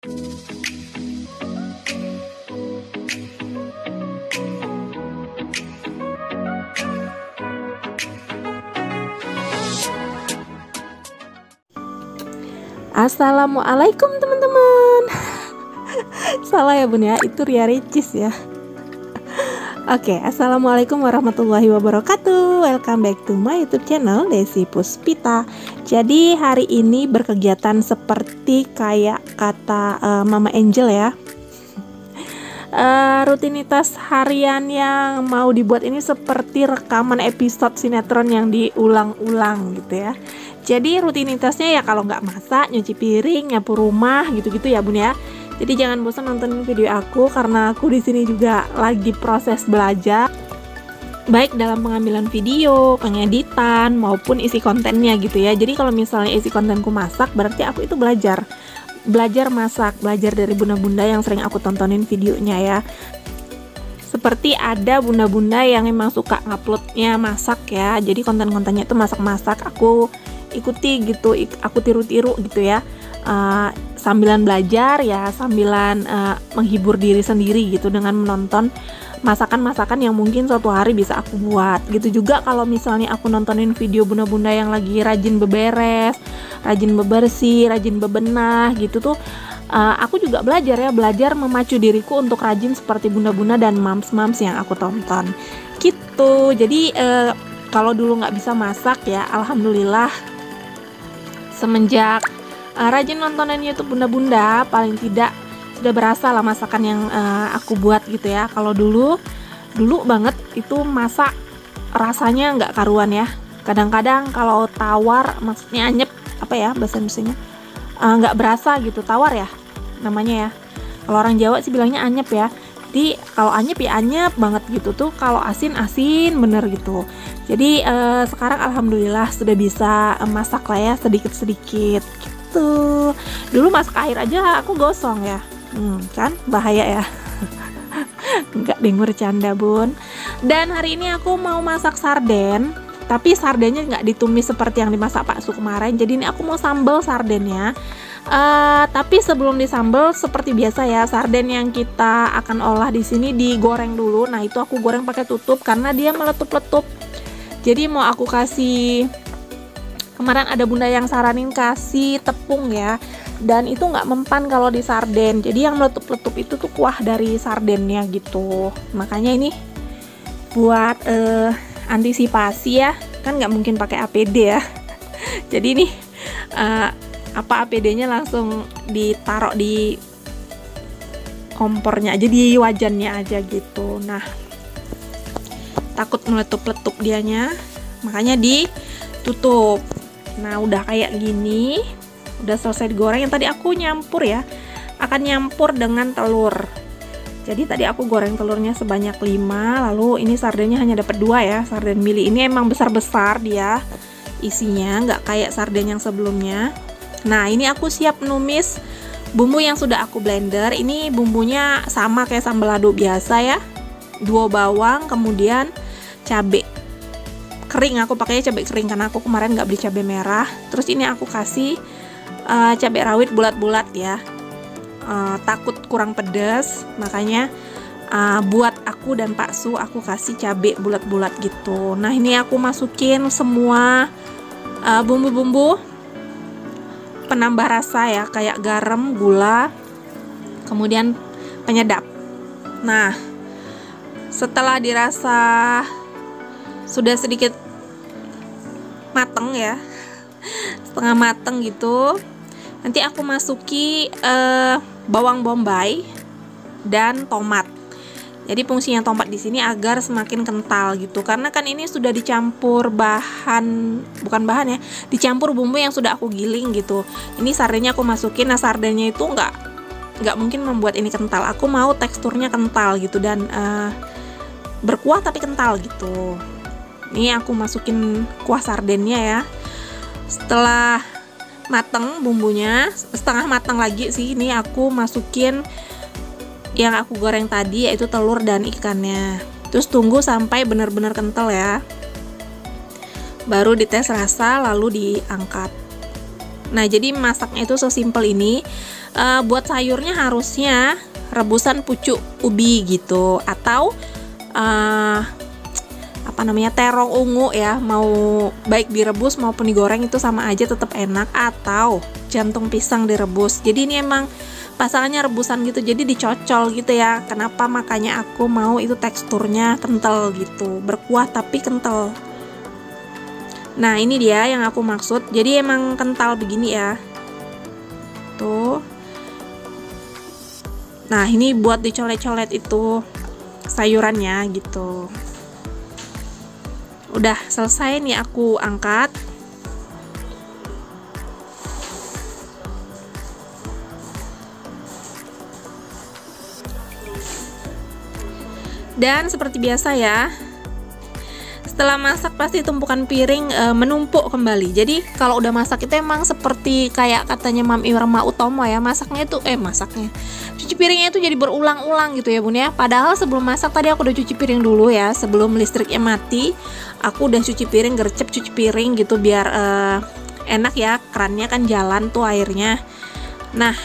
Assalamualaikum teman-teman. Salah ya bun ya, itu Ria Ricis ya. Oke, assalamualaikum warahmatullahi wabarakatuh. Welcome back to my YouTube channel Desi Puspita. Jadi hari ini berkegiatan seperti kayak kata Mama Angel ya. Rutinitas harian yang mau dibuat ini seperti rekaman episode sinetron yang diulang-ulang gitu ya. Jadi rutinitasnya ya kalau nggak masak, nyuci piring, nyapu rumah gitu-gitu ya bun ya. Jadi jangan bosan nonton video aku karena aku di sini juga lagi proses belajar, baik dalam pengambilan video, pengeditan maupun isi kontennya gitu ya. Jadi kalau misalnya isi kontenku masak, berarti aku itu belajar masak, belajar dari bunda-bunda yang sering aku tontonin videonya ya. Seperti ada bunda-bunda yang memang suka nguploadnya masak ya. Jadi konten-kontennya itu masak-masak, aku ikuti gitu, aku tiru-tiru gitu ya, sambilan belajar ya, sambilan menghibur diri sendiri gitu dengan menonton masakan-masakan yang mungkin suatu hari bisa aku buat gitu. Juga kalau misalnya aku nontonin video bunda-bunda yang lagi rajin beberes, rajin bebersih, rajin bebenah gitu tuh, aku juga belajar memacu diriku untuk rajin seperti bunda-bunda dan mams-mams yang aku tonton gitu. Jadi kalau dulu nggak bisa masak ya, alhamdulillah semenjak rajin nontonin YouTube bunda-bunda, paling tidak sudah berasa lah masakan yang aku buat gitu ya. Kalau dulu banget itu masak rasanya nggak karuan ya. Kadang-kadang kalau tawar, maksudnya anyep, apa ya bahasa Indonesianya, nggak berasa gitu, tawar ya namanya ya. Kalau orang Jawa sih bilangnya anyep ya. Jadi kalau anyep ya anyep banget gitu tuh, kalau asin bener gitu. Jadi sekarang alhamdulillah sudah bisa masak lah ya, sedikit-sedikit gitu. Dulu masak air aja aku gosong ya, kan bahaya ya. Enggak deng, bercanda bun. Dan hari ini aku mau masak sarden, tapi sardennya nggak ditumis seperti yang dimasak Pak Su kemarin. Jadi ini aku mau sambal sardennya. Tapi sebelum disambal seperti biasa ya, sarden yang kita akan olah di sini digoreng dulu. Nah itu aku goreng pakai tutup karena dia meletup-letup. Jadi mau aku kasih, kemarin ada bunda yang saranin kasih tepung ya, dan itu nggak mempan kalau di sarden. Jadi yang meletup-letup itu tuh kuah dari sardennya gitu. Makanya ini buat antisipasi ya, kan nggak mungkin pakai APD ya. Jadi nih APD-nya langsung ditaruh di kompornya aja, di wajannya aja gitu. Nah takut meletup-letup dianya, makanya ditutup. Nah udah kayak gini, udah selesai digoreng. Yang tadi aku nyampur ya, akan nyampur dengan telur. Jadi tadi aku goreng telurnya sebanyak 5, lalu ini sardennya hanya dapat 2 ya. Sarden mili ini emang besar-besar dia isinya, nggak kayak sarden yang sebelumnya. Nah ini aku siap numis bumbu yang sudah aku blender. Ini bumbunya sama kayak sambal lado biasa ya, 2 bawang, kemudian cabai kering. Aku pakainya cabai kering karena aku kemarin nggak beli cabai merah. Terus ini aku kasih cabai rawit bulat-bulat ya, takut kurang pedas, makanya buat aku dan Pak Su aku kasih cabai bulat-bulat gitu. Nah ini aku masukin semua bumbu-bumbu penambah rasa ya, kayak garam, gula, kemudian penyedap. Nah setelah dirasa sudah sedikit mateng ya, setengah mateng gitu, nanti aku masuki bawang bombay dan tomat. Jadi fungsinya tomat di sini agar semakin kental gitu, karena kan ini sudah dicampur dicampur bumbu yang sudah aku giling gitu. Ini sardennya aku masukin. Nah sardennya itu nggak mungkin membuat ini kental. Aku mau teksturnya kental gitu dan berkuah tapi kental gitu. Ini aku masukin kuah sardennya ya. Setelah mateng bumbunya, setengah matang lagi sih, ini aku masukin yang aku goreng tadi, yaitu telur dan ikannya. Terus tunggu sampai benar-benar kental ya, baru dites rasa lalu diangkat. Nah jadi masaknya itu sesimpel ini. buat sayurnya harusnya rebusan pucuk ubi gitu, atau apa namanya, terong ungu ya, mau baik direbus maupun digoreng itu sama aja tetap enak, atau jantung pisang direbus. Jadi ini emang pasangannya rebusan gitu, jadi dicocol gitu ya. Kenapa makanya aku mau itu teksturnya kental gitu, berkuah tapi kental. Nah ini dia yang aku maksud, jadi emang kental begini ya tuh. Nah ini buat dicolet-colet itu sayurannya gitu. Udah selesai nih, aku angkat. Dan seperti biasa ya, setelah masak pasti tumpukan piring menumpuk kembali. Jadi kalau udah masak itu emang seperti kayak katanya Mam Irma Utomo ya, masaknya itu cuci piringnya itu jadi berulang-ulang gitu ya Bun ya. Padahal sebelum masak tadi aku udah cuci piring dulu ya, sebelum listriknya mati. Aku udah cuci piring, gercep cuci piring gitu biar enak ya, kerannya kan jalan tuh airnya. Nah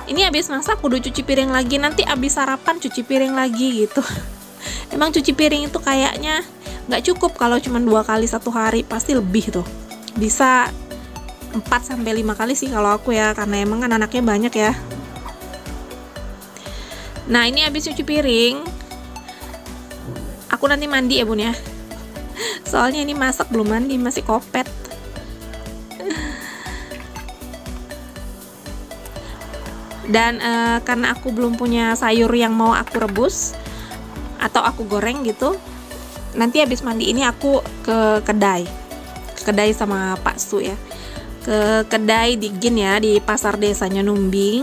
ini habis masak udah cuci piring lagi, nanti habis sarapan cuci piring lagi gitu. Emang cuci piring itu kayaknya nggak cukup kalau cuma 2 kali satu hari, pasti lebih tuh, bisa 4-5 kali sih kalau aku ya, karena emang kan anaknya banyak ya. Nah ini habis cuci piring, aku nanti mandi ya Bun ya, soalnya ini masak belum mandi, masih kopet. Dan karena aku belum punya sayur yang mau aku rebus atau aku goreng gitu, nanti habis mandi ini aku ke kedai sama Pak Su ya, ke kedai di Gin ya, di pasar desanya Numbing.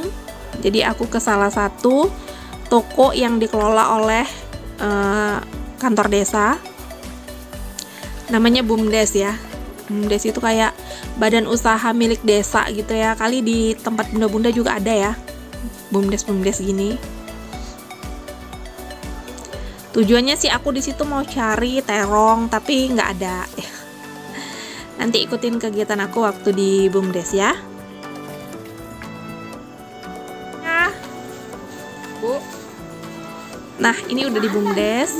Jadi aku ke salah satu toko yang dikelola oleh kantor desa, namanya BUMDes ya. BUMDes itu kayak badan usaha milik desa gitu ya, kali di tempat bunda-bunda juga ada ya BUMDes gini. Tujuannya sih aku di situ mau cari terong tapi nggak ada. Nanti ikutin kegiatan aku waktu di BUMDes ya. Bu. Nah ini udah di BUMDes.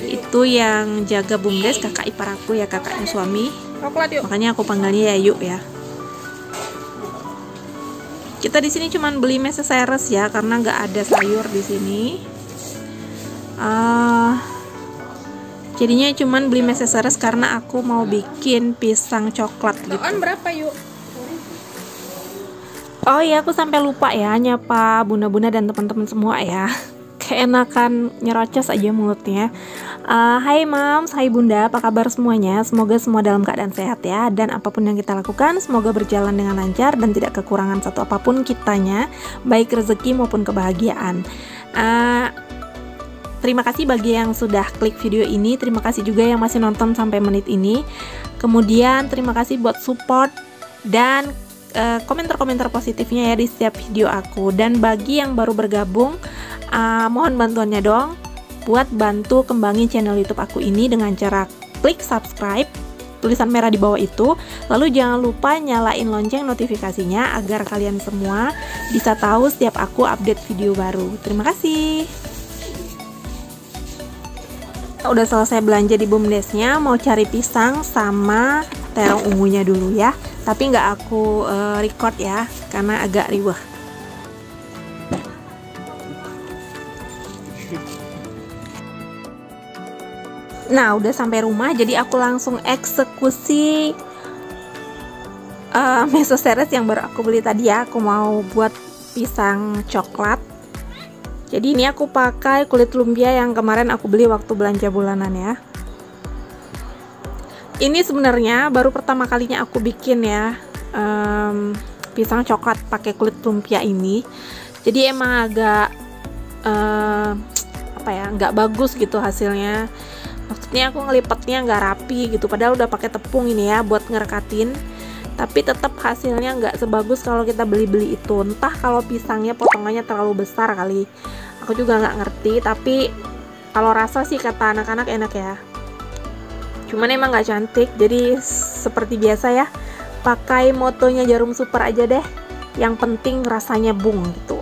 Itu yang jaga BUMDes kakak ipar aku ya, kakaknya suami. Makanya aku panggilnya Yayu ya. Kita di sini cuman beli meseseres ya, karena nggak ada sayur di sini. Jadinya cuman beli meseseres karena aku mau bikin pisang coklat gitu. Berapa yuk? Oh iya, aku sampai lupa ya nyapa bunda-bunda dan teman-teman semua ya. Keenakan nyerocos aja mulutnya. Hai Mams, hai Bunda, apa kabar semuanya? Semoga semua dalam keadaan sehat ya. Dan apapun yang kita lakukan, semoga berjalan dengan lancar dan tidak kekurangan satu apapun kitanya, baik rezeki maupun kebahagiaan. Terima kasih bagi yang sudah klik video ini. Terima kasih juga yang masih nonton sampai menit ini. Kemudian terima kasih buat support dan komentar-komentar positifnya ya di setiap video aku. Dan bagi yang baru bergabung, mohon bantuannya dong buat bantu kembangin channel YouTube aku ini dengan cara klik subscribe, tulisan merah di bawah itu. Lalu jangan lupa nyalain lonceng notifikasinya agar kalian semua bisa tahu setiap aku update video baru. Terima kasih. Udah selesai belanja di BUMDesnya, mau cari pisang sama terong ungunya dulu ya. Tapi nggak aku record ya, karena agak riweh. Nah udah sampai rumah, jadi aku langsung eksekusi mesoseres yang baru aku beli tadi ya. Aku mau buat pisang coklat. Jadi ini aku pakai kulit lumpia yang kemarin aku beli waktu belanja bulanan ya. Ini sebenarnya baru pertama kalinya aku bikin ya, pisang coklat pakai kulit lumpia ini. Jadi emang agak nggak bagus gitu hasilnya. Maksudnya aku ngelipetnya nggak rapi gitu, padahal udah pakai tepung ini ya buat ngerekatin, tapi tetap hasilnya nggak sebagus kalau kita beli-beli itu. Entah kalau pisangnya potongannya terlalu besar kali, aku juga nggak ngerti. Tapi kalau rasa sih kata anak-anak enak ya, cuman emang nggak cantik. Jadi seperti biasa ya, pakai motonya Jarum Super aja deh. yang penting rasanya bung gitu.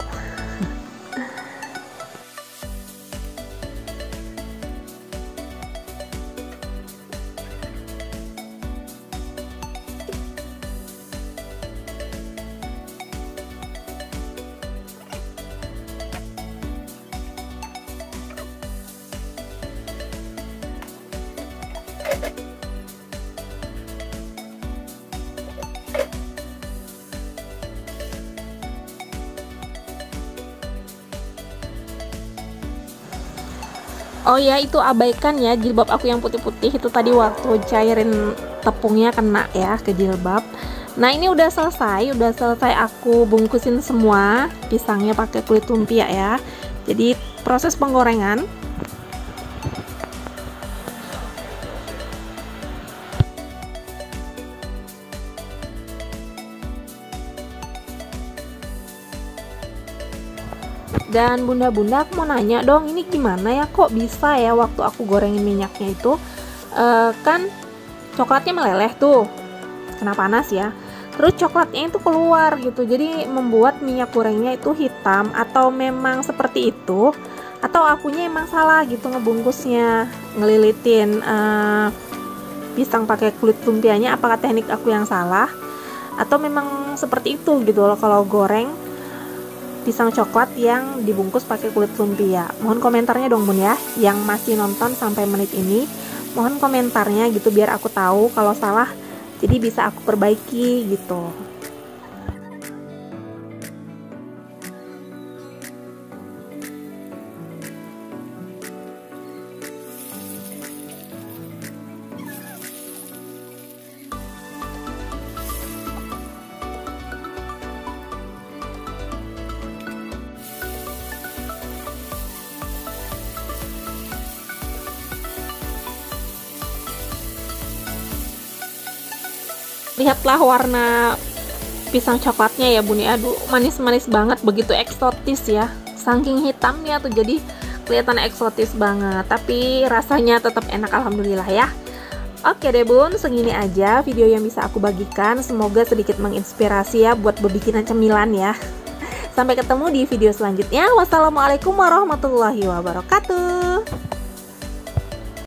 Oh ya, itu abaikan ya jilbab aku yang putih-putih itu tadi waktu cairin tepungnya kena ya ke jilbab. Nah, ini udah selesai aku bungkusin semua pisangnya pakai kulit lumpia ya. Jadi proses penggorengan. Dan bunda-bunda, aku mau nanya dong, ini gimana ya kok bisa ya waktu aku gorengin minyaknya itu kan coklatnya meleleh tuh kena panas ya, terus coklatnya itu keluar gitu, jadi membuat minyak gorengnya itu hitam. Atau memang seperti itu, atau akunya emang salah gitu ngebungkusnya, ngelilitin pisang pakai kulit lumpianya? Apakah teknik aku yang salah atau memang seperti itu gitu loh kalau goreng pisang coklat yang dibungkus pakai kulit lumpia? Mohon komentarnya dong bun ya, yang masih nonton sampai menit ini, mohon komentarnya gitu biar aku tahu kalau salah, jadi bisa aku perbaiki gitu. Lihatlah warna pisang coklatnya ya bun ya, aduh manis-manis banget, begitu eksotis ya, saking hitamnya tuh jadi kelihatan eksotis banget, tapi rasanya tetap enak alhamdulillah ya. Oke deh bun, segini aja video yang bisa aku bagikan, semoga sedikit menginspirasi ya buat berbikinan cemilan ya. Sampai ketemu di video selanjutnya. Wassalamualaikum warahmatullahi wabarakatuh.